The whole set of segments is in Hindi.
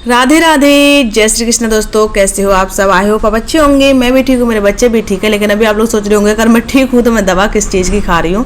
राधे राधे, जय श्री कृष्ण। दोस्तों कैसे हो आप सब? आई होप आप अच्छे होंगे। मैं भी ठीक हूँ, मेरे बच्चे भी ठीक है। लेकिन अभी आप लोग सोच रहे होंगे अगर मैं ठीक हूँ तो मैं दवा किस चीज़ की खा रही हूँ।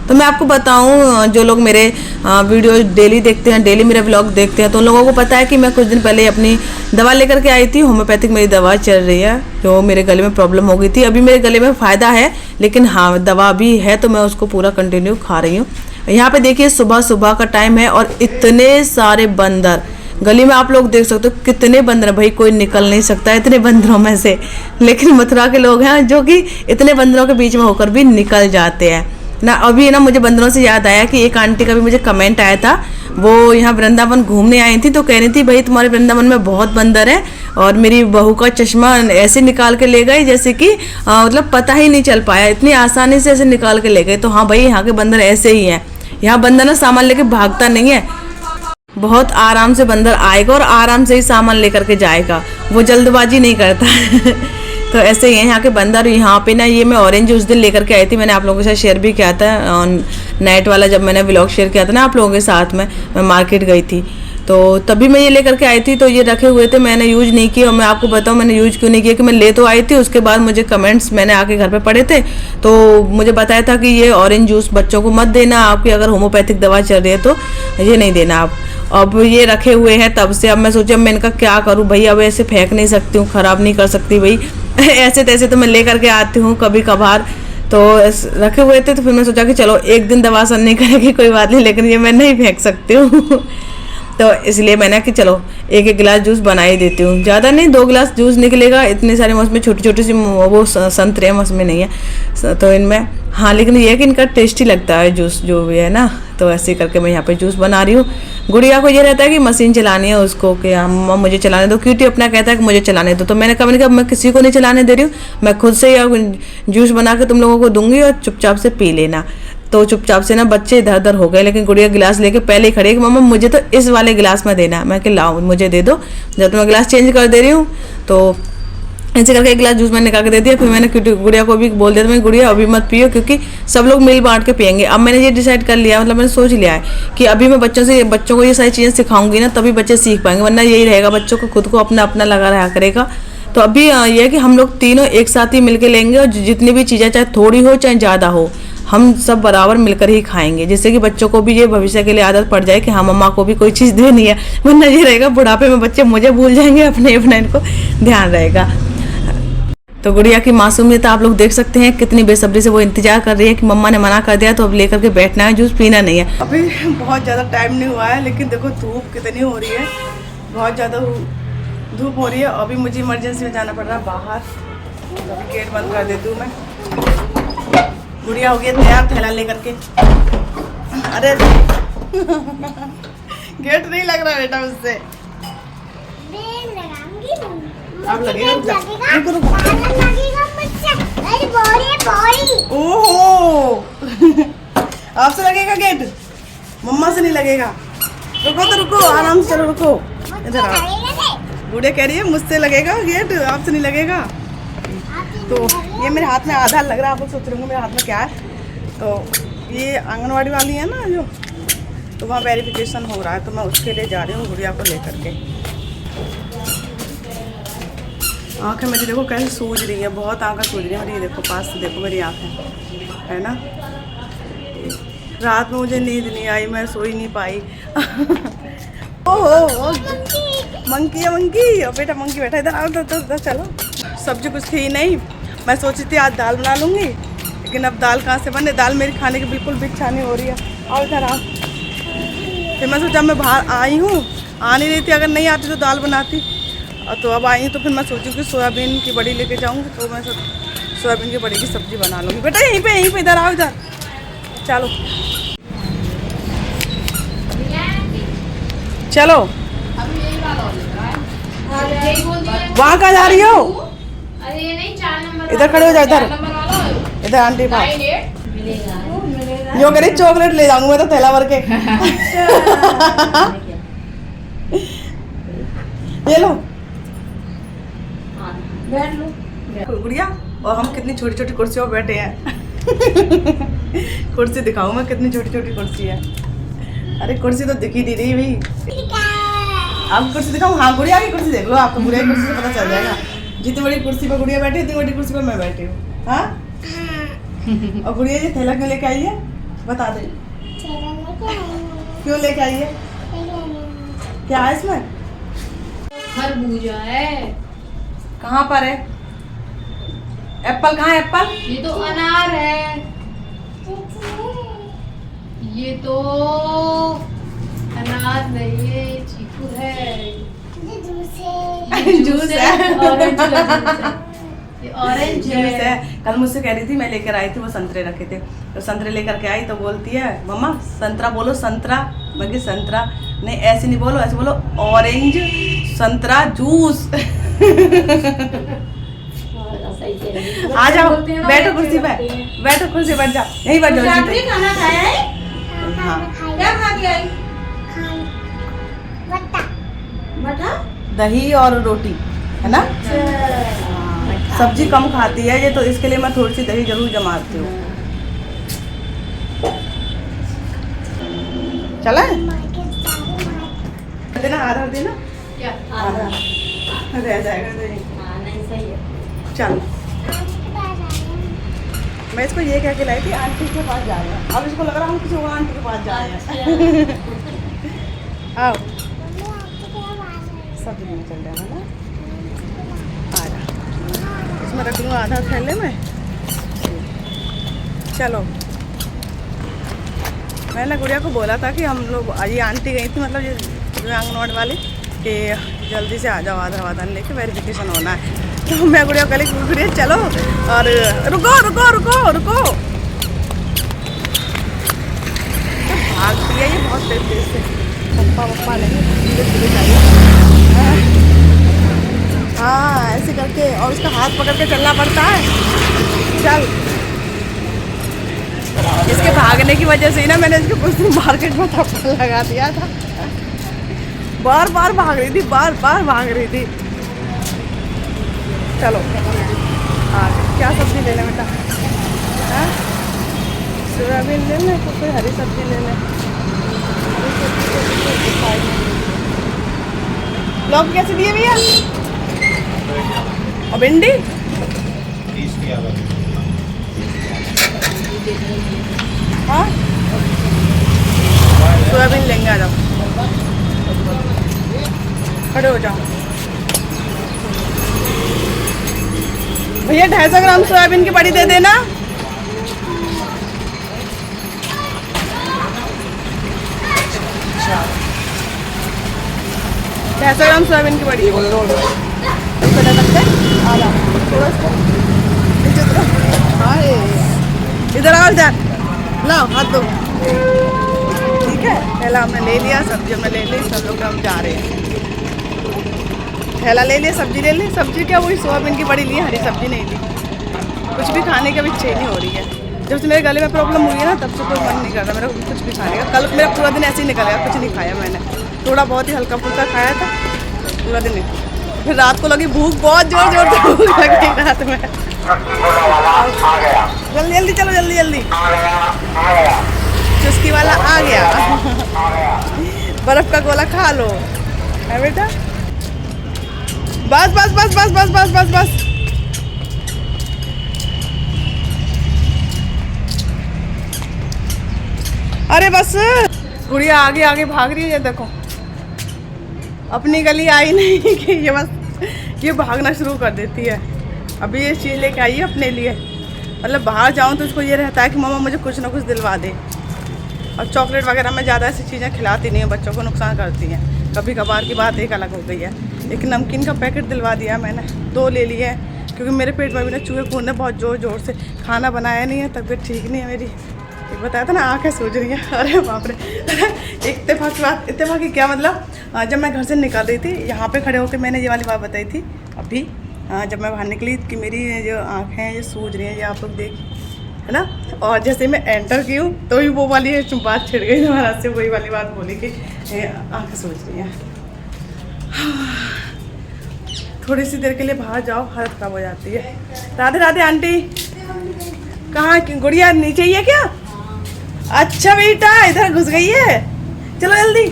तो मैं आपको बताऊँ, जो लोग मेरे वीडियो डेली देखते हैं, डेली मेरा व्लॉग देखते हैं, तो उन लोगों को पता है कि मैं कुछ दिन पहले अपनी दवा लेकर के आई थी। होम्योपैथिक मेरी दवा चल रही है, जो मेरे गले में प्रॉब्लम हो गई थी। अभी मेरे गले में फ़ायदा है, लेकिन हाँ दवा भी है तो मैं उसको पूरा कंटिन्यू खा रही हूँ। यहाँ पे देखिए सुबह सुबह का टाइम है और इतने सारे बंदर गली में आप लोग देख सकते हो। कितने बंदर भाई, कोई निकल नहीं सकता इतने बंदरों में से। लेकिन मथुरा के लोग हैं जो कि इतने बंदरों के बीच में होकर भी निकल जाते हैं ना। अभी ना मुझे बंदरों से याद आया कि एक आंटी का भी मुझे कमेंट आया था। वो यहाँ वृंदावन घूमने आई थी तो कह रही थी भाई तुम्हारे वृंदावन में बहुत बंदर है, और मेरी बहू का चश्मा ऐसे निकाल के ले गई जैसे कि मतलब पता ही नहीं चल पाया, इतनी आसानी से ऐसे निकाल के ले गए। तो हाँ भाई, यहाँ के बंदर ऐसे ही हैं। यहाँ बंदर ना सामान लेके भागता नहीं है, बहुत आराम से बंदर आएगा और आराम से ही सामान लेकर के जाएगा, वो जल्दबाजी नहीं करता। तो ऐसे ही है यहाँ के बंदर। यहाँ पे ना ये मैं ऑरेंज उस दिन लेकर के आई थी, मैंने आप लोगों के साथ शेयर भी किया था नाइट वाला, जब मैंने व्लॉग शेयर किया था ना आप लोगों के साथ में। मैं मार्केट गई थी तो तभी मैं ये लेकर के आई थी। तो ये रखे हुए थे, मैंने यूज नहीं किया। और मैं आपको बताऊँ मैंने यूज क्यों नहीं किया, कि मैं ले तो आई थी, उसके बाद मुझे कमेंट्स मैंने आके घर पे पढ़े थे तो मुझे बताया था कि ये ऑरेंज जूस बच्चों को मत देना, आपकी अगर होम्योपैथिक दवा चल रही है तो ये नहीं देना आप। अब ये रखे हुए हैं तब से। अब मैं सोचा मैं इनका क्या करूँ भाई, अब ऐसे फेंक नहीं सकती हूँ, ख़राब नहीं कर सकती भाई। ऐसे तैसे तो मैं ले करके आती हूँ कभी कभार, तो रखे हुए थे। तो फिर मैं सोचा कि चलो एक दिन दवा असर नहीं करेगी कोई बात नहीं, लेकिन ये मैं नहीं फेंक सकती हूँ। तो इसलिए मैंने कि चलो एक एक गिलास जूस बना ही देती हूँ। ज़्यादा नहीं, 2 गिलास जूस निकलेगा। इतने सारे मौसम में छोटी छोटी सी वो संतरे मौसम में नहीं है तो इनमें हाँ, लेकिन ये है कि इनका टेस्टी लगता है जूस जो भी है ना। तो ऐसे करके मैं यहाँ पे जूस बना रही हूँ। गुड़िया को ये रहता है कि मशीन चलानी है उसको, कि मम्मा मुझे चलाने दो। क्यूटी अपना कहता है कि मुझे चलाने दो। तो मैंने कहा मैं किसी को नहीं चलाने दे रही हूँ, मैं खुद से जूस बना के तुम लोगों को दूंगी और चुपचाप से पी लेना। तो चुपचाप से ना बच्चे इधर उधर हो गए, लेकिन गुड़िया गिलास लेके पहले ही खड़े कि मम्मा मुझे तो इस वाले गिलास में देना। मैं कि लाओ मुझे दे दो, जब तो मैं गिलास चेंज कर दे रही हूँ। तो ऐसे करके एक गिलास जूस मैंने निकाल के दे दिया। फिर मैंने गुड़िया को भी बोल दिया था मैं गुड़िया अभी मत पियो, क्योंकि सब लोग मिल बांट के पियेंगे। अब मैंने ये डिसाइड कर लिया, मतलब मैंने सोच लिया है कि अभी मैं बच्चों को ये सारी चीज़ें सिखाऊंगी ना, तभी बच्चे सीख पाएंगे, वरना यही रहेगा बच्चों को खुद को अपना अपना लगा रहा करेगा। तो अभी ये है कि हम लोग तीनों एक साथ ही मिलके लेंगे, और जितनी भी चीज़ें चाहे थोड़ी हो चाहे ज़्यादा हो, हम सब बराबर मिलकर ही खाएंगे, जिससे कि बच्चों को भी ये भविष्य के लिए आदत पड़ जाए कि हाँ मम्मा को भी कोई चीज़ देनी है। वरना ये रहेगा बुढ़ापे में बच्चे मुझे भूल जाएंगे, अपने इनको ध्यान रहेगा। तो गुड़िया की मासूमियत आप लोग देख सकते हैं, कितनी बेसब्री से वो इंतजार कर रही है कि मम्मा ने मना कर दिया तो अब लेकर के बैठना है, जूस पीना नहीं है। अभी बहुत ज़्यादा टाइम नहीं हुआ है, लेकिन देखो धूप कितनी हो रही है, बहुत ज़्यादा धूप हो रही है। अभी मुझे इमरजेंसी में जाना पड़ रहा है बाहर, तो अभी गेट बंद कर देती हूँ मैं। गुड़िया हो गई तैयार थैला लेकर के। अरे गेट नहीं लग रहा बेटा उससे, अब लगेगा। ओहो आपसे लगेगा गेट, मम्मा से नहीं लगेगा। रुको तो रुको, आराम से चलो, रुको इधर आओ। बूढ़े कह रही है मुझसे लगेगा गेट, आपसे नहीं लगेगा। तो ये मेरे हाथ में आधार लग रहा है, आप लोग सोच रहे होंगे मेरे हाथ में क्या है। तो ये आंगनवाड़ी वाली है ना जो, तो वहाँ वेरिफिकेशन हो रहा है, तो मैं उसके लिए जा रही हूँ गुड़िया को लेकर के। आँखें मेरी देखो कैसे सूज रही है, बहुत आँखें सूज रही है मेरी। देखो पास से देखो मेरी आँखें, है ना। रात में मुझे नींद नहीं आई, मैं सो ही नहीं पाई। ओहो मंकी है, मंकी। और बेटा मंकी बैठा इधर आओ, तो चलो। सब्जी कुछ थी नहीं, मैं सोची थी आज दाल बना लूँगी, लेकिन अब दाल कहाँ से बने, दाल मेरी खाने की बिल्कुल भी इच्छा नहीं हो रही है। और इधर आओ। फिर मैं सोचा मैं बाहर आई हूँ, आ नहीं रही थी, अगर नहीं आती तो दाल बनाती। तो अब आई तो फिर मैं सोचूँ कि सोयाबीन की बड़ी लेके जाऊँगी, तो मैं सोयाबीन की बड़ी की सब्ज़ी बना लूँगी। बेटा यहीं पे इधर आओ, इधर चलो चलो। वहाँ कहाँ जा रही हो? इधर खड़े हो जाओ, इधर आंटी पास। जो कह रही चॉकलेट ले जाऊंगी मैं तो थैला भर के। ये लो बैठ लो गुड़िया। और हम कितनी छोटी छोटी कुर्सियों पर बैठे हैं। कुर्सी दिखाऊं मैं, कितनी छोटी छोटी कुर्सी है। अरे कुर्सी तो दिख ही नहीं रही भाई। आप कुर्सी दिखाऊं? हाँ, गुड़िया की कुर्सी देख लो, आपको गुड़िया की कुर्सी से पता चल जाएगा। जितनी बड़ी कुर्सी पर गुड़िया बैठी है, उतनी बड़ी कुर्सी पर मैं बैठी हूँ। हाँ, और गुड़िया ये थैला क्यों लेके आई है बता दे। क्यों लेके आई है? क्या है इसमें? खरबूजा है। कहाँ पर है? एप्पल कहाँ है? एप्पल? ये तो अनार है। ये तो अनार नहीं है, चीकू है। ये जूस है। ऑरेंज का जूस है। ये ऑरेंज जूस है। है। कल मुझसे कह रही थी, मैं लेकर आई थी, वो संतरे रखे थे, तो संतरे लेकर के आई तो बोलती है मम्मा संतरा बोलो, संतरा। मैं कि संतरा नहीं, ऐसे नहीं बोलो, ऐसे बोलो ऑरेंज संतरा जूस। आ जाओ, बैठो कुर्सी पे, बैठो कुर्सी बैठ जाओ, यहीं बैठ जाओ। खाना खाया है? हाँ, क्या खा के आई? मठा? दही और रोटी है ना। सब्जी कम खाती है ये, तो इसके लिए मैं थोड़ी सी दही जरूर जमाती हूँ। चला देना, आधा देना, क्या? आधा रह जाएगा दही। हाँ, नहीं सही है। चल, मैं इसको ये कह के लाई थी आंटी के पास जा रहे हैं, अब इसको लग रहा है हम किसी और आंटी के पास जा रहे हैं। आओ सब दिन चल रहा है ना। आ जा, इसमें रख लूँ आधा थैले में। चलो, मैंने गुड़िया को बोला था कि हम लोग, ये आंटी गई थी मतलब ये आंगनवाड़ी वाली, कि जल्दी से आ जाओ आधार वाधार लेके, वेरिफिकेशन होना है। तो मैं गुड़िया कल गुड़िया चलो, और रुको रुको रुको रुको, तो भागती है ये बहुत तेज तेज से। पप्पा पप्पा नहीं, धीरे धीरे चाहिए। हाँ, ऐसे करके, और उसका हाथ पकड़ के चलना पड़ता है। चल, इसके भागने की वजह से ही ना मैंने इसको कुछ दिन मार्केट में थप्पड़ लगा दिया था। बार बार भाग रही थी, बार बार भाग रही थी। चलो क्या सब्जी ले लें बेटा? हाँ, सोयाबीन ले लें, तो कोई हरी सब्जी ले लें। लौकी कैसे दिए भैया? और भिंडी? हाँ, सोयाबीन लेंगे, आ जाओ, खड़े हो जाओ भैया। 250 ग्राम सोयाबीन की बड़ी दे देना। ढाई 250 ग्राम सोयाबीन की बड़ी। इधर आओ, इधर लाओ, हाथ दो। ठीक है, पहला हमने ले लिया, सब्जी हमने ले ली, सब लोग हम जा रहे हैं। थैला ले लिया, सब्जी ले ली। सब्जी क्या, वही सोयाबीन की बड़ी ली, हरी सब्जी नहीं ली। कुछ भी खाने की अभी इच्छा नहीं हो रही है। जब से मेरे गले में प्रॉब्लम हुई है ना, तब से कोई मन नहीं करता मेरा कुछ भी खाने का। कल मेरा पूरा दिन ऐसे ही निकल गया, कुछ नहीं खाया मैंने, थोड़ा बहुत ही हल्का फुल्का खाया था, पूरा दिन नहीं। फिर रात को लगी भूख, बहुत जोर जोर से भूख लगी रात में। जल्दी जल्दी चलो, जल्दी जल्दी। चुस्की वाला आ गया। बर्फ का गोला खा लो, है बेटा? बस बस बस बस बस बस बस बस। अरे बस, गुड़िया आगे आगे भाग रही है, देखो अपनी गली आई नहीं कि ये बस ये भागना शुरू कर देती है। अभी ये चीज़ लेके आई है अपने लिए, मतलब बाहर जाऊँ तो उसको ये रहता है कि मम्मा मुझे कुछ ना कुछ दिलवा दे। और चॉकलेट वगैरह में ज़्यादा ऐसी चीज़ें खिलाती नहीं है, बच्चों को नुकसान करती हैं। कभी कभार की बात एक अलग हो गई है। एक नमकीन का पैकेट दिलवा दिया मैंने, 2 ले लिए हैं, क्योंकि मेरे पेट में भी ना चूहे कूदने बहुत ज़ोर ज़ोर से। खाना बनाया नहीं है, तबीयत ठीक नहीं है मेरी, एक बताया था ना, आँखें सूज रही हैं। अरे बाप रे। इत्तेफाक की बात, इत्तेफाक की क्या मतलब, जब मैं घर से निकल रही थी, यहाँ पे खड़े होकर मैंने ये वाली बात बताई थी अभी, जब मैं बाहर निकली, कि मेरी जो आँखें हैं ये सूज रही हैं, ये आप लोग देख, है ना। और जैसे मैं एंटर की हूँ तो ही वो वाली बात छिड़ गई महाराज से, वही वाली बात बोली कि आँखें सूज रही हैं। थोड़ी सी देर के लिए बाहर जाओ, हालत खराब हो जाती है। राधे राधे आंटी। कहाँ गुड़िया, नीचे ही है क्या? अच्छा बेटा, इधर घुस गई है। चलो जल्दी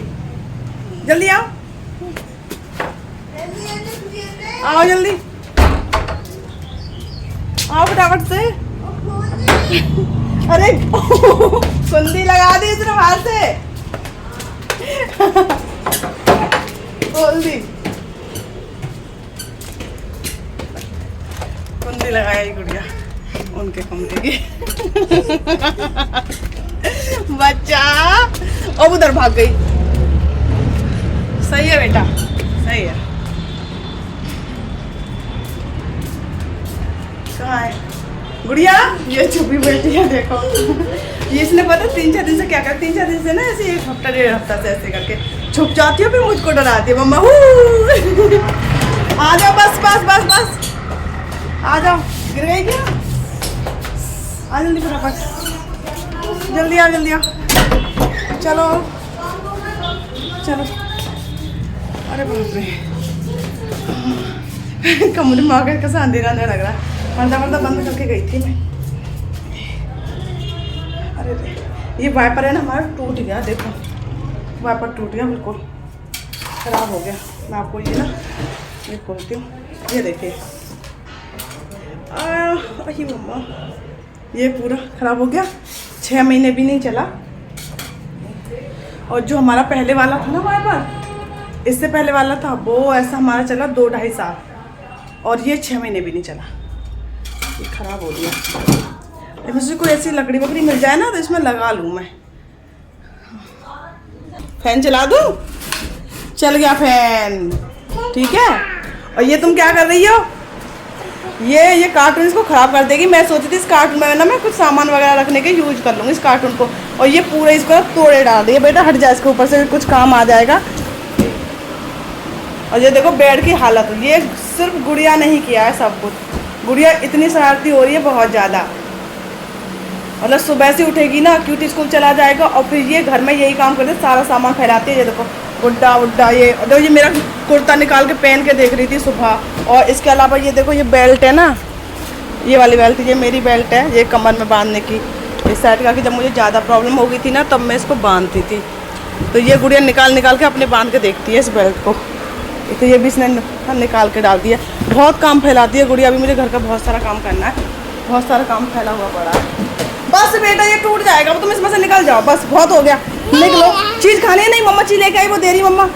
जल्दी आओ। आओ जल्दी, आओ फटाफट से। अरे कुंडी लगा दी इसने बाहर से। खोल दी, कुंडी लगाई गुड़िया उनके कमरे की। बच्चा अब उधर भाग गई। सही है बेटा, सही है। कहाँ है गुड़िया? ये छुपी बैठी है, देखो। ये इसने पता 3-4 दिन से क्या कर, 3-4 दिन से ना ऐसे 1 हफ्ता 1.5 हफ्ता से ऐसे करके छुप जाती हो, फिर मुझको डराती है। मम्मा आ जाओ, बस बस बस बस आ जाओ। गिर गई क्या? आ जल्दी फटाफट, जल्दी आ जल्दी आ। चलो चलो। अरे बाप रे, कमरे में आकर कैसा अंधेरा अंधेरा लग रहा है। पर्दा बंद करके गई थी मैं। अरे ये वाइपर है ना हमारा, टूट गया। देखो वाइपर टूट गया, बिल्कुल खराब हो गया। मैं आपको ये ना ये खोलती हूँ, ये देखिए। अरे मम्मा, ये पूरा खराब हो गया। 6 महीने भी नहीं चला। और जो हमारा पहले वाला था ना वाइपर, इससे पहले वाला था, वो ऐसा हमारा चला 2-2.5 साल, और ये 6 महीने भी नहीं चला। ये खराब हो गया। मुझे कोई ऐसी लकड़ी वकड़ी मिल जाए ना तो इसमें लगा लूँ मैं। फैन चला दूँ? चल गया फैन, ठीक है। और ये तुम क्या कर रही हो? ये कार्टून इसको ख़राब कर देगी। मैं सोची थी इस कार्टून में ना मैं कुछ सामान वगैरह रखने के यूज कर लूँगी इस कार्टून को, और ये पूरे इसको तोड़े डाल दिए। बेटा हट जाए, इसके ऊपर से कुछ काम आ जाएगा। और ये देखो बेड की हालत, ये सिर्फ गुड़िया नहीं किया है सब कुछ। गुड़िया इतनी शरारती हो रही है बहुत ज़्यादा। मतलब सुबह से उठेगी ना, क्यूटी स्कूल चला जाएगा और फिर ये घर में यही काम करते, सारा सामान फैलाती है। ये देखो गुड्डा वुड्डा, ये देखो ये मेरा कुर्ता निकाल के पहन के देख रही थी सुबह। और इसके अलावा ये देखो ये बेल्ट है ना, ये वाली बेल्ट, ये मेरी बेल्ट है, ये कमर में बांधने की। इस साइड का कि जब मुझे ज़्यादा प्रॉब्लम हो गई थी ना, तब मैं इसको बांधती थी। तो ये गुड़िया निकाल के अपने बांध के देखती है इस बेल्ट को। तो ये भी इसने निकाल के डाल दिया। बहुत काम फैलाती है गुड़िया। अभी मुझे घर का बहुत सारा काम करना है, बहुत सारा काम फैला हुआ पड़ा है। बस बेटा ये टूट जाएगा, वो तुम इसमें से निकल जाओ, बस बहुत हो गया। निकलो, चीज़ खानी है? नहीं मम्मा चीज़ लेके आई, वो दे रही मम्मा।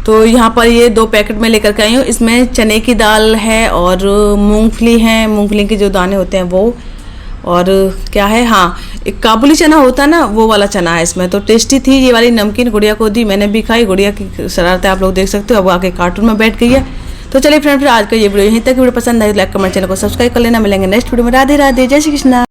तो यहाँ पर ये 2 पैकेट में लेकर के आई हूँ। इसमें चने की दाल है और मूंगफली है, मूंगफली के जो दाने होते हैं वो, और क्या है, हाँ एक काबुली चना होता है ना, वो वाला चना है इसमें। तो टेस्टी थी। ये वाली नमकीन गुड़िया को दी, मैंने भी खाई। गुड़िया की शरारतें आप लोग देख सकते हो, अब आके कार्टून में बैठ गई है। तो चलिए फ्रेंड, फिर आज का ये वीडियो यहीं तक। वीडियो पसंद आई तो लाइक कमेंट, चैनल को सब्सक्राइब कर लेना। मिलेंगे नेक्स्ट वीडियो में। राधे राधे, जय श्री कृष्णा।